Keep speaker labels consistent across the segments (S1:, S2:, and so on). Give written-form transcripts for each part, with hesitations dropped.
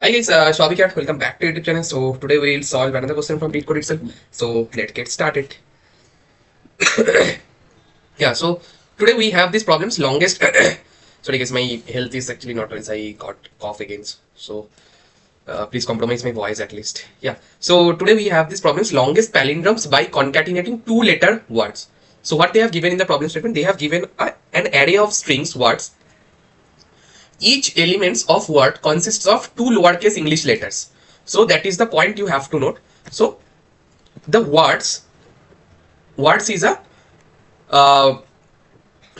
S1: Hi guys, Shouvik here. Welcome back to YouTube channel. So today we'll solve another question from Leetcode itself. So let's get started. Yeah. So today we have these problems. Longest. Sorry guys, my health is actually not nice. I got cough again. So please compromise my voice at least. Yeah. So today we have these problems. Longest palindromes by concatenating two-letter words. So what they have given in the problem statement, they have given an array of strings words. Each elements of word consists of two lowercase English letters. So that is the point you have to note. So the words is a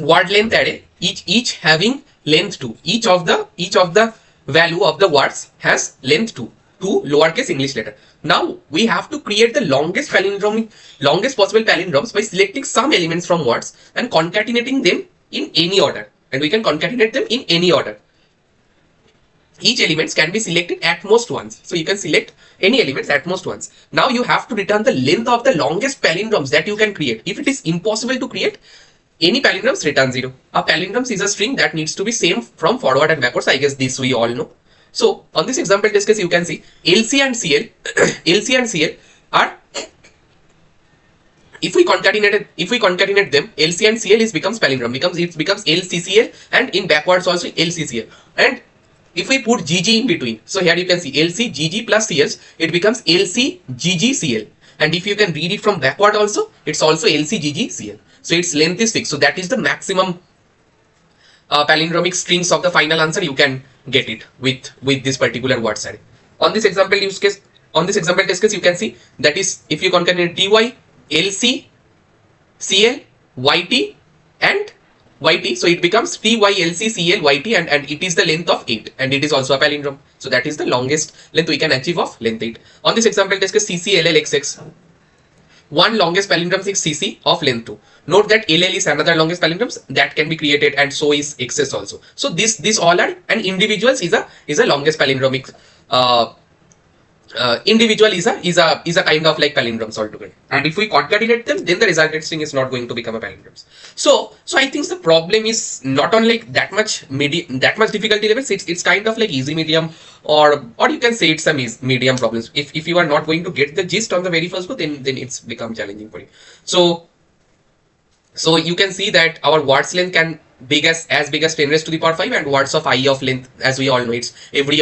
S1: word length array, each having length 2. Each of the value of the words has length 2 lowercase English letter. Now we have to create the longest possible palindromes by selecting some elements from words and concatenating them in any order. And we can concatenate them in any order. Each elements can be selected at most once. So you can select any elements at most once. Now you have to return the length of the longest palindromes that you can create. If it is impossible to create any palindromes, return 0. A palindrome is a string that needs to be same from forward and backwards. I guess this we all know. So on this example test case, you can see LC and CL, LC and CL are, if we concatenate them, LC and CL becomes palindrome. It becomes LCCL, and in backwards also LCCL. And if we put GG in between, so here you can see LC GG plus CL, it becomes LC GG CL. And if you can read it from backward also, it's also LC GG CL. So its length is 6. So that is the maximum palindromic strings of the final answer you can get it with this particular word array. On this example test case, you can see that is, if you concatenate TY, LC, CL, YT and YT, so it becomes TYLCCLYT, and it is the length of 8, and it is also a palindrome. So that is the longest length we can achieve of length 8. On this example test case, CCLLXX, one longest palindrome is CC of length 2. Note that LL is another longest palindromes that can be created, and so is XS also. So this all are, and individuals is a longest palindromic. Individual is a kind of like palindromes altogether, and if we concatenate them, then the resultant string is not going to become a palindromes. So I think the problem is not on like that much difficulty levels. It's kind of like easy, medium, or you can say it's a medium problems. If you are not going to get the gist on the very first go, then it's become challenging for you. So you can see that our words length can as big as 10 raised to the power 5, and words of I of length, as we all know, it's every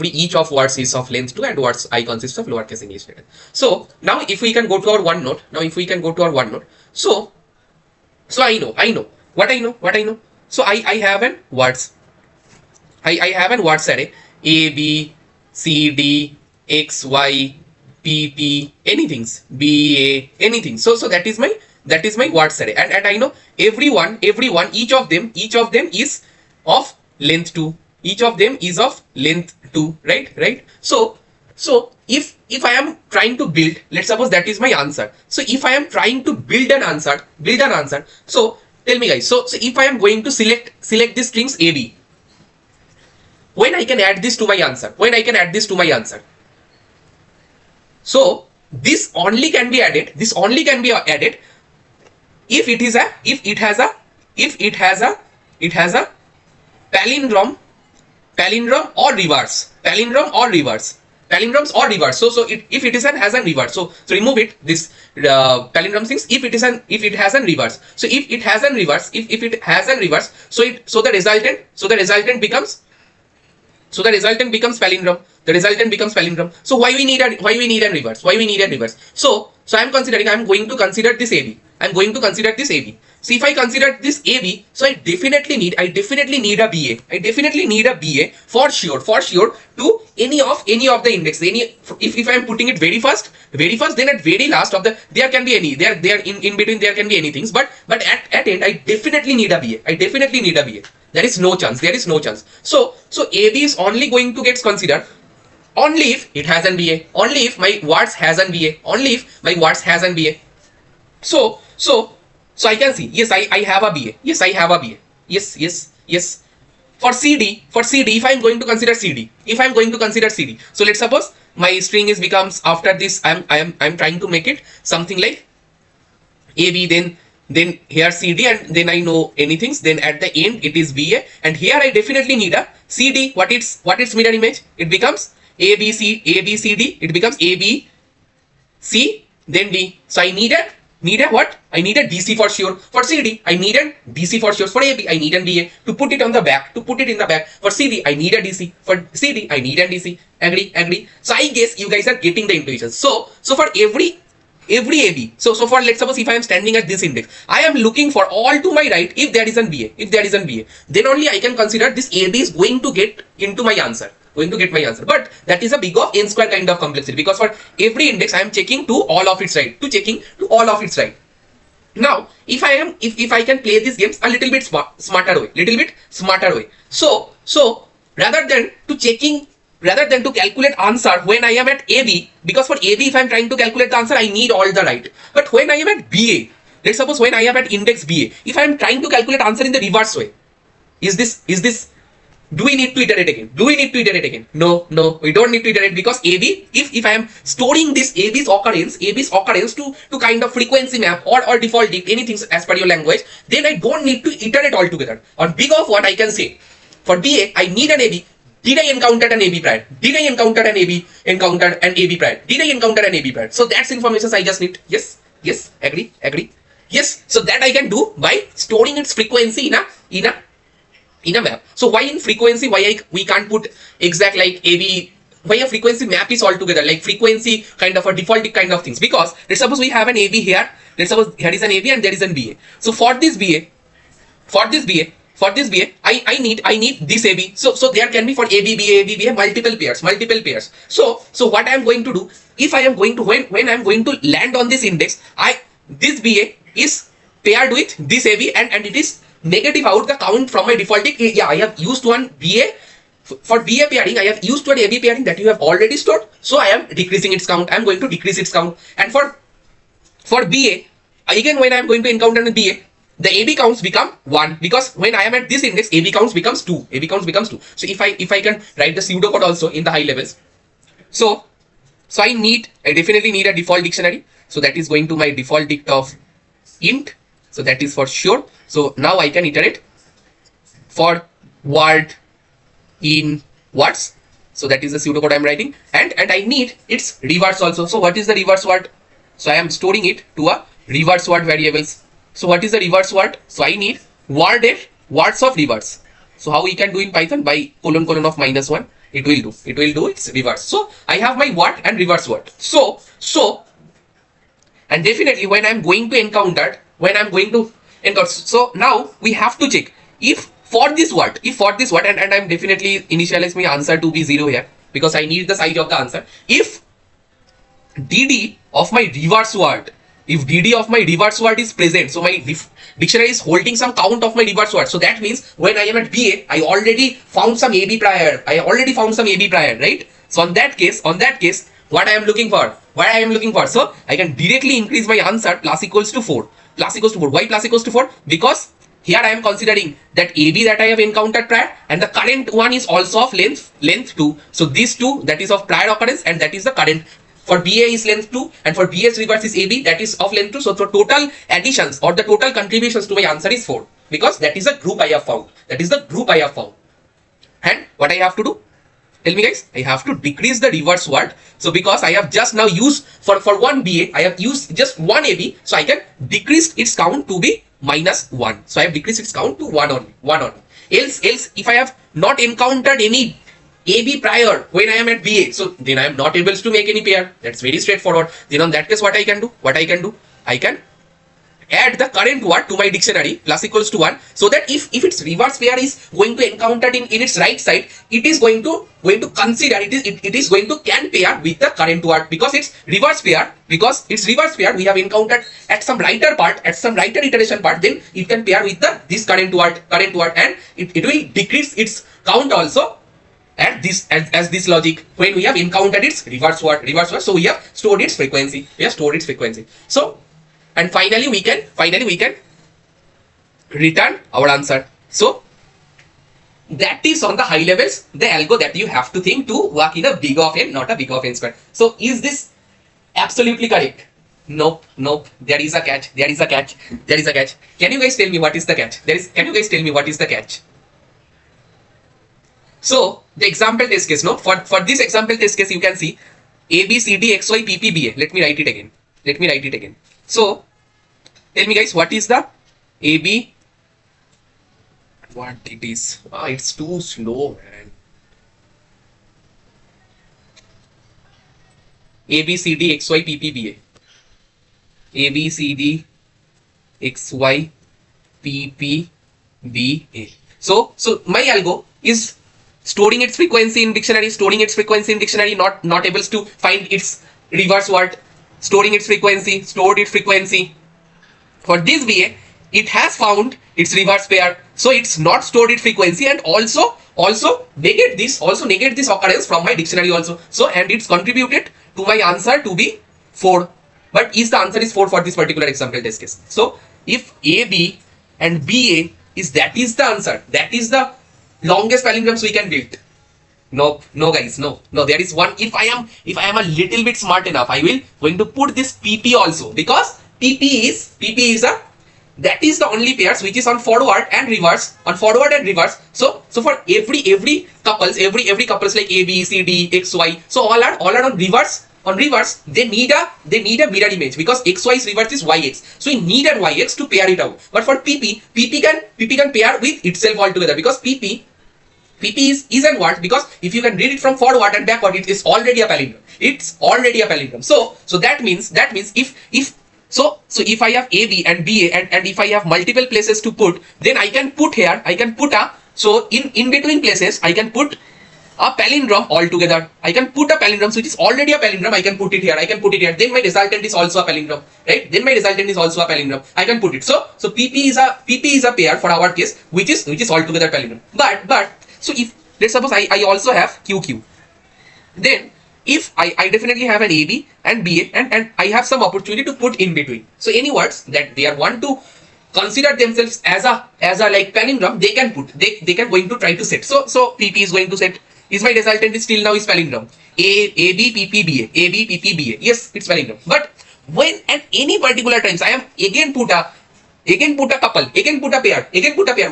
S1: each of words is of length 2, and words I consists of lowercase English letter. So now if we can go to our OneNote, so I know what I know. So I have an words. I have an words array A, B, C, D, X, Y, P, P, anything, B, A, anything. So that is my words array, and I know everyone, each of them is of length 2. Each of them is of length 2, right? So if I am trying to build, let's suppose that is my answer. So if I am trying to build an answer, so tell me guys, so if I am going to select the strings AB, when I can add this to my answer, so this only can be added if it has a palindrome or reverse. Palindromes or reverse. So if it has a reverse, so remove it, this palindrome things, if it has a reverse. So if it has a reverse, so the resultant becomes palindrome. So why we need a reverse? So I'm going to consider this AB. So if I consider this AB, so I definitely need a BA. For sure to any of the index. If I am putting it very first, then at very last of there can be any. There in between there can be anything. But at end I definitely need a BA. There is no chance. So AB is only going to get considered only if it has an BA. Only if my words has an BA. So I can see, yes, I have a BA. Yes. For CD, if I am going to consider CD, so let's suppose my string becomes, after this, I'm trying to make it something like AB, then then here CD, and then I know anything. Then at the end it is BA, and here I definitely need a CD. What its mirror image? It becomes ABCD. It becomes ABC, then D. So I need a what? I need a DC for sure for CD. I need a DC for sure for AB. I need a BA to put it on the back. To put it in the back for CD, I need a DC. For CD, I need a DC. Agree. So I guess you guys are getting the intuition. So for every AB. So for, let's suppose if I am standing at this index, I am looking for all to my right if there is an BA. If there is an BA, then only I can consider this AB is going to get into my answer. But that is a big of n square kind of complexity, because for every index I am checking to all of its right, Now if I can play these games a little bit smarter way. So rather than to calculate answer when I am at AB, because for AB if I am trying to calculate the answer I need all the right. But when I am at BA, let's suppose when I am at index BA, if I am trying to calculate answer in the reverse way, do we need to iterate again? No, we don't need to iterate, because AB, if I am storing this AB's occurrence to kind of frequency map or default dict, anything as per your language, then I don't need to iterate altogether. On big of what I can say, for BA, I need an AB. Did I encounter an AB prior? Did I encounter an AB prior? So that's information I just need. Yes, agree. Yes, so that I can do by storing its frequency in a map. So why in frequency, we can't put exact like AB, why a frequency map is all together, like frequency kind of a default kind of things? Because let's suppose we have an AB here, let's suppose here is an AB and there is an BA. So for this BA, I need this AB. So there can be for AB, BA, multiple pairs. So what I am going to do, if I am going to, when I am going to land on this index, this BA is paired with this AB, and it is negative out the count from my default dict. Yeah, I have used one BA. For BA pairing, I have used one AB pairing that you have already stored. So I am decreasing its count. I am going to decrease its count. And for BA, again when I am going to encounter a BA, the AB counts become 1, because when I am at this index, AB counts becomes 2. So if I can write the pseudocode also in the high levels. So I definitely need a default dictionary. So that is going to my default dict of int. So that is for sure. So now I can iterate for word in words. So that is the pseudocode I am writing, and I need its reverse also. So what is the reverse word? So I am storing it to a reverse word variables. So what is the reverse word? So I need words of reverse. So how we can do in Python? By colon of -1. It will do its reverse. So I have my word and reverse word. So and definitely when I am going to encounter, so now we have to check if for this word, and I'm definitely initialize my answer to be 0 here, because I need the size of the answer. If DD of my reverse word, is present, so my dictionary is holding some count of my reverse word. So that means when I am at BA, I already found some AB prior, right? So on that case, what I am looking for? So I can directly increase my answer plus equals to 4. Why plus equals to 4? Because here I am considering that AB that I have encountered prior, and the current one is also of length 2. So these two, that is of prior occurrence, and that is the current. For BA is length 2, and for BA's reverse is AB, that is of length 2. So for total additions or the total contributions to my answer is 4, because that is the group I have found. And what I have to do? Tell me guys, I have to decrease the reverse word. So because I have just now used for one BA, I have used just one AB, so I can decrease its count to be -1. So I have decreased its count to 1 only. Else if I have not encountered any AB prior when I am at BA, so then I am not able to make any pair. That's very straightforward. Then on that case, what I can do? I can add the current word to my dictionary plus equals to 1, so that if its reverse pair is going to encounter in its right side, it is going to consider it is going to can pair with the current word, because its reverse pair we have encountered at some writer iteration part, then it can pair with this current word, and it will decrease its count also at this as this logic when we have encountered its reverse word. So we have stored its frequency. So and finally we can return our answer. So that is on the high levels the algo that you have to think to work in a big of n, not a big of n square. So is this absolutely correct? Nope, nope. There is a catch. There is a catch. There is a catch. Can you guys tell me what is the catch? Can you guys tell me what is the catch? So the example test case, no? For this example test case, you can see A, B, C, D, X, Y, P, P, B, A. Let me write it again. Let me write it again. So tell me guys, what is the A, B? What it is? Ah, it's too slow, man. A, B, C, D, X, Y, P, P, B, A. A, B, C, D, X, Y, P, P, B, A. So my algo is storing its frequency in dictionary, not able to find its reverse word, stored its frequency. For this VA, it has found its reverse pair, so it's not stored its frequency, and also negate this occurrence from my dictionary also. So and it's contributed to my answer to be 4. But the answer is 4 for this particular example test case. So if AB and BA is the answer, that is the longest palindromes we can build. No guys, no. There is one. If I am a little bit smart enough, I will going to put this PP also, because PP is that is the only pairs which is on forward and reverse. So for every couples like A, B, C, D, X, Y, so all are on reverse. They need a mirror image, because XY's reverse is YX. So we need a YX to pair it out. But for PP can pair with itself altogether, because PP is and what, because if you can read it from forward and backward, it is already a palindrome. So that means if I have AB and BA and if I have multiple places to put, then I can put in between places I can put a palindrome altogether. I can put a palindrome which is already a palindrome. I can put it here. Then my resultant is also a palindrome, right? I can put it. So PP is a pair for our case, which is altogether palindrome. But so if let's suppose I also have QQ, then if I definitely have an AB and BA and I have some opportunity to put in between. So any words that they are want to consider themselves as a like palindrome, they can going to try to set. So PP is going to set. Is my resultant is still now is palindrome. AB, PP, BA. Yes, it's palindrome. But when at any particular times I am again put a couple, again put a pair,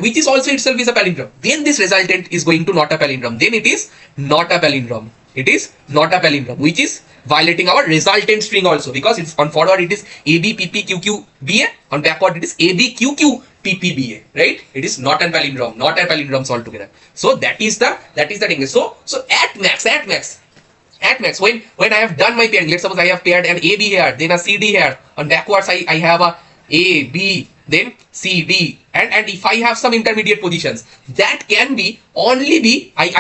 S1: which is also itself is a palindrome, then this resultant is going to not a palindrome. Then it is not a palindrome. Which is violating our resultant string also, because it's on forward it is AB, PP, QQ, BA. On backward it is AB, QQ, PP, BA. Right? It is not a palindromes altogether. So that is the thing. So at max, when I have done my pairing, let's suppose I have paired an AB here, then a CD here. On backwards I have a A, B, then C, D, and if I have some intermediate positions, that can I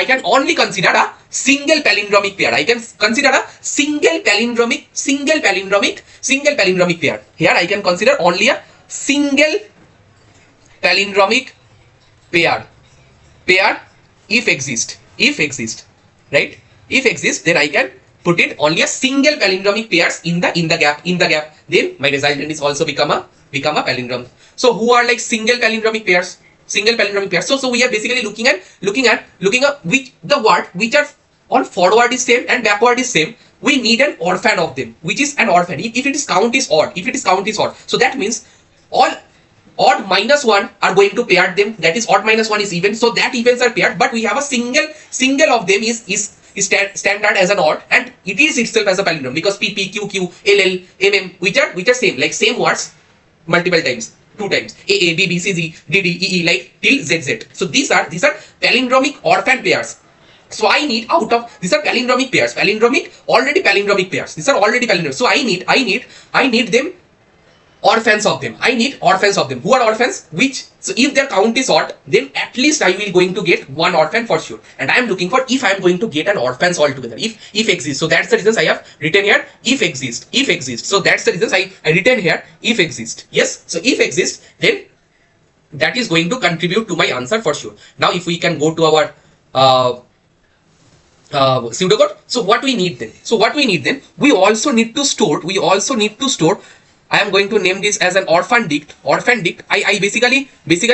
S1: can only consider a single palindromic pair. I can consider a single palindromic pair. Here I can consider only a single palindromic pair if exist, right? If exist, then I can put it only a single palindromic pairs in the gap. Then my resultant is also become a palindrome. So who are like single palindromic pairs? So we are basically looking at which the word which are on forward is same and backward is same. We need an orphan of them, which is an orphan. If it is count is odd, so that means all odd minus 1 are going to pair them. That is odd minus 1 is even. So that evens are paired, but we have a single of them is standard as an odd, and it is itself as a palindrome, because PP, QQ, LL, MM, which are same, like same words multiple times, 2 times. AA, BB, CZ, DD, EE, like till ZZ. So these are palindromic orphan pairs. So I need these are palindromic pairs. Already palindromic pairs. These are already palindromic. So I need them orphans of them. Who are orphans? So if their count is odd, then at least I will going to get one orphan for sure. And I am looking for if I am going to get an orphans altogether. If exist. So that's the reasons I have written here if exist. So that's the reasons I written here if exist. Yes. So if exist, then that is going to contribute to my answer for sure. Now if we can go to our pseudocode. So what we need then? We also need to store. I am going to name this as an orphan dict. I basically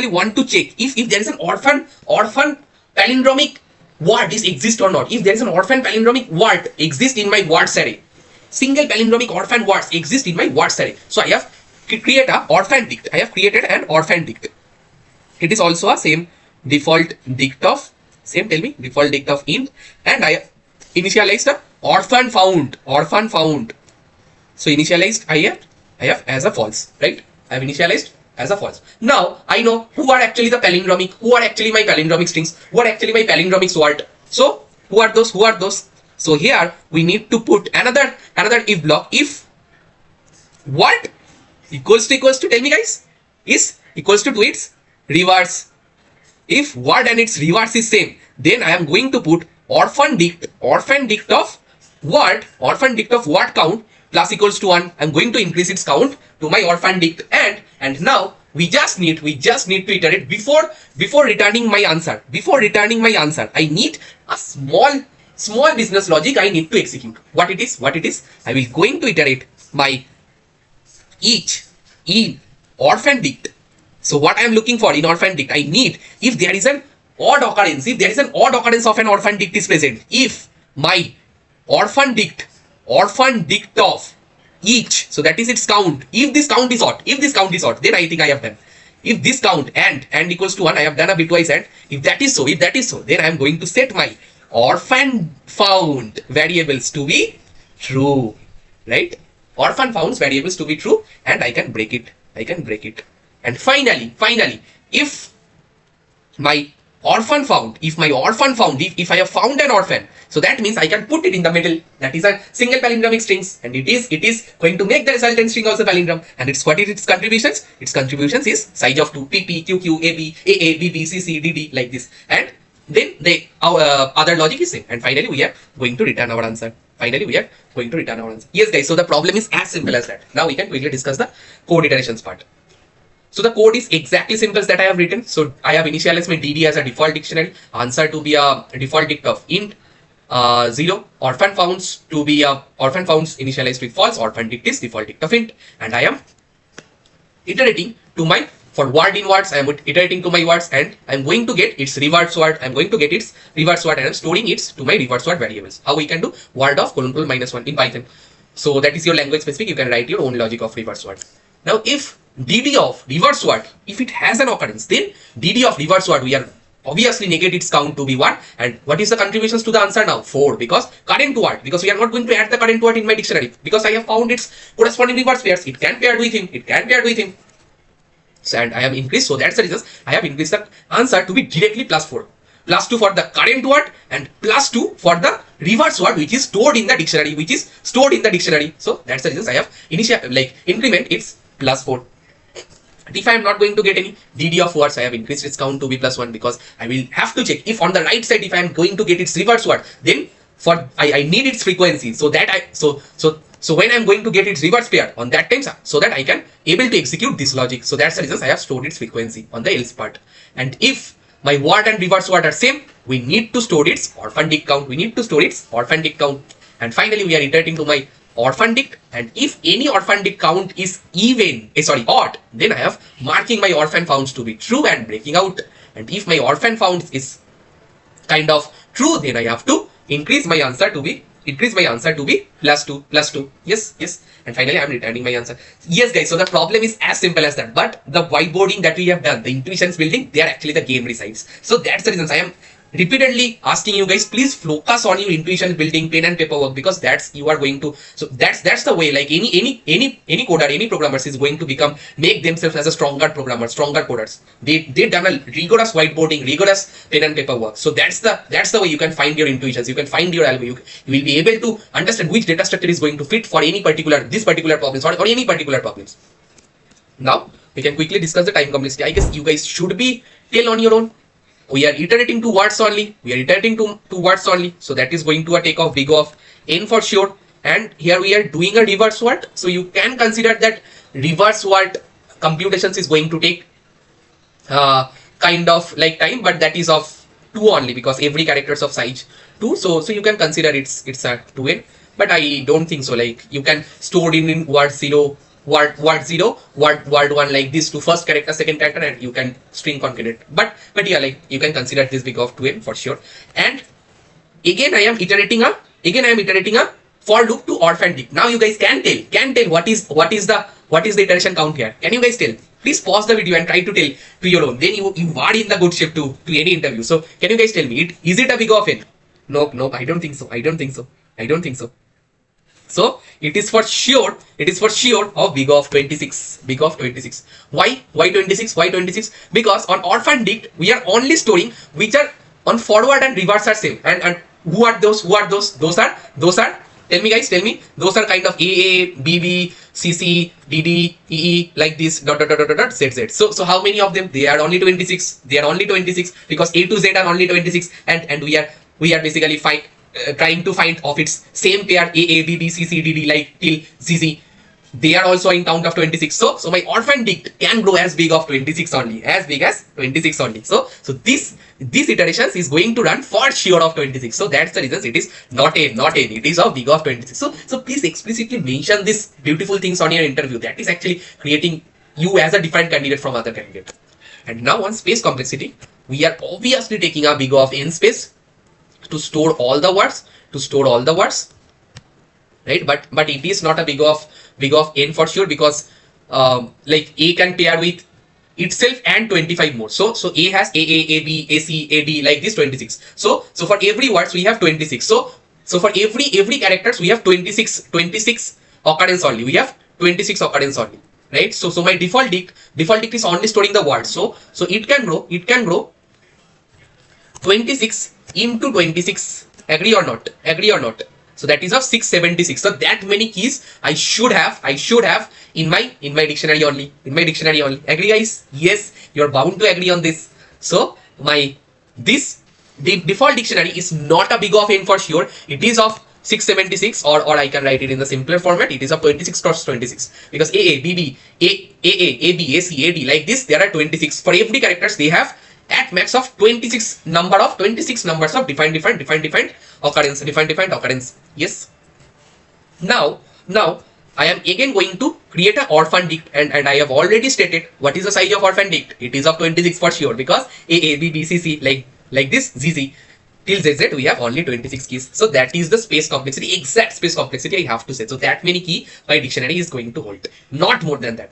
S1: want to check if there is an orphan palindromic word is exist or not. If there is an orphan palindromic word exist in my words array. single palindromic orphan words exist in my words array. So I have created a orphan dict. I have created an orphan dict. It is also a same default dict of default dict of int, and I have initialized a orphan found. So initialized I have as a false, right? I have initialized as a false. Now I know who are actually the palindromic, who are actually my palindromic strings, who are actually my palindromic word. So who are those? So here we need to put another if block. If what equals to tell me guys is equals to its reverse. If word and its reverse is same, then I am going to put orphan dict of word count plus equals to 1. I'm going to increase its count to my orphan dict, and now we just need to iterate before returning my answer. I need a small business logic I need to execute. What it is? I will going to iterate my each in orphan dict. So what I am looking for in orphan dict, I need if there is an odd occurrence of an orphan dict is present. If my orphan dict of each, so that is its count. If this count is odd, then I think I have done. If this count and equals to 1, I have done a bitwise and. If that is so, then I am going to set my orphan found variables to be true, right? Orphan founds variables to be true, and I can break it. And finally, if my orphan found, if I have found an orphan, so that means I can put it in the middle. That is a single palindromic strings, and it is going to make the resultant string also palindrome. And what is its contributions? Its contributions is size of 2, PP, QQ, AB, AA, BB, CC, DD, like this. And then the other logic is same. And finally, we are going to return our answer. Yes, guys. So the problem is as simple as that. Now we can quickly discuss the code iterations part. So the code is exactly simple as that I have written. So I have initialized my DD as a default dictionary, answer to be a default dict of int 0, orphan founds to be a orphan founds initialized with false, orphan dict is default dict of int, and I am iterating to my for word in words. I am iterating to my words, and I am going to get its reverse word. and I am storing it to my reverse word variables. How we can do word of :-1 in Python. So that is your language specific. You can write your own logic of reverse word. Now if DD of reverse word, if it has an occurrence, then DD of reverse word, we are obviously negate its count to be 1. And what is the contributions to the answer now? 4, because current word, because we are not going to add the current word in my dictionary, because I have found its corresponding reverse pairs. It can pair with him. So, and I have increased, so that's the reason I have increased the answer to be directly +4. +2 for the current word and +2 for the reverse word which is stored in the dictionary. So that's the reason I have increment its +4. And if I am not going to get any DD of words, I have increased its count to be +1, because I will have to check if on the right side, if I am going to get its reverse word, then I need its frequency, so that so when I am going to get its reverse pair on that time, so that I can able to execute this logic. So that's the reason I have stored its frequency on the else part. And if my word and reverse word are same, we need to store its orphan dict count. And finally, we are iterating to my orphan dict, and if any orphan dict count is odd, then I have marking my orphan founds to be true and breaking out. And if my orphan found is kind of true, then I have to increase my answer to be +2. Yes. And finally I am returning my answer. Yes, guys, so the problem is as simple as that, but the whiteboarding that we have done, the intuitions building, they are actually the game resides. So that's the reason I am repeatedly asking you guys, please focus on your intuition building, pen and paper work, because that's the way, like any coder, any programmers is going to make themselves as a stronger programmer, stronger coders. They've done a rigorous whiteboarding, rigorous pen and paper work. So that's the way you can find your intuitions, you can find your algo, you will be able to understand which data structure is going to fit for this particular problems or any particular problems. Now we can quickly discuss the time complexity. I guess you guys should be tell on your own. We are iterating to words only. So that is going to take off big of n for sure. And here we are doing a reverse word. So you can consider that reverse word computations is going to take kind of like time, but that is of 2 only, because every character is of size 2. So you can consider it's a 2n. But I don't think so. Like you can store in word 0, word 1 like this to first character, second character, and you can string concatenate. But yeah, like you can consider this big of 2n for sure. And again I am iterating a for loop to orphan dict. Now you guys can tell what is the iteration count here. Can you guys tell? Please pause the video and try to tell to your own. Then you are in the good shape to any interview. So can you guys tell me, is it a big of n? Nope, I don't think so. I don't think so. So it is for sure of big of 26. Why 26? Because on orphan dict we are only storing which are on forward and reverse are same. And who are those? Those are tell me those are kind of AA, BB, CC, DD, EE, like this dot ZZ. So how many of them? They are only 26. Because A to Z are only 26, and we are basically trying to find of its same pair AA, BB, CC, DD, like till ZZ. They are also in count of 26. So my orphan dict can grow as big of 26 only, So this iterations is going to run for sure of 26. So that's the reason it is not n, it is of big of 26. So please explicitly mention these beautiful things on your interview. That is actually creating you as a different candidate from other candidates. And now on space complexity, we are obviously taking a big of n space to store all the words, right? But it is not a big of n for sure, because like A can pair with itself and 25 more. So A has AA, AB, AC, AD, like this 26. So for every words we have 26. So for every characters we have 26 occurrence only. We have 26 occurrence only, right? So my default dict is only storing the words. So it can grow 26 into 26. Agree or not? So that is of 676. So that many keys I should have in my dictionary only. Agree guys? Yes, you're bound to agree on this. So this default dictionary is not a big of n for sure. It is of 676, or I can write it in the simpler format. It is of 26 cross 26, because AA, BB, AB, AC, AD, like this there are 26. For every characters they have at max of 26 numbers of defined occurrence. Yes. Now I am again going to create an orphan dict, and I have already stated what is the size of orphan dict. It is of 26 for sure, because AA, BB, CC, like this ZZ till ZZ we have only 26 keys. So that is the space complexity, exact space complexity I have to say. So that many key my dictionary is going to hold, not more than that.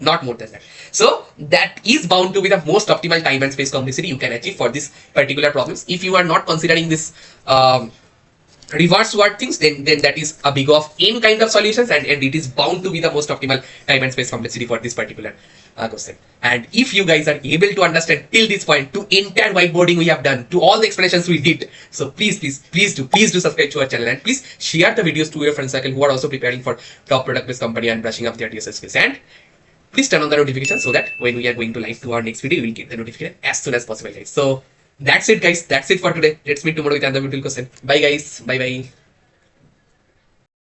S1: So that is bound to be the most optimal time and space complexity you can achieve for this particular problems. If you are not considering this reverse word things, then that is a big of n kind of solutions, and it is bound to be the most optimal time and space complexity for this particular question. And if you guys are able to understand till this point, to entire whiteboarding we have done, to all the explanations we did, so please do subscribe to our channel, and please share the videos to your friend circle who are also preparing for top product based company and brushing up their DSL skills. And please turn on the notifications so that when we are going to live to our next video, you will get the notification as soon as possible, guys. So that's it, guys. That's it for today. Let's meet tomorrow with another beautiful question. Bye, guys. Bye.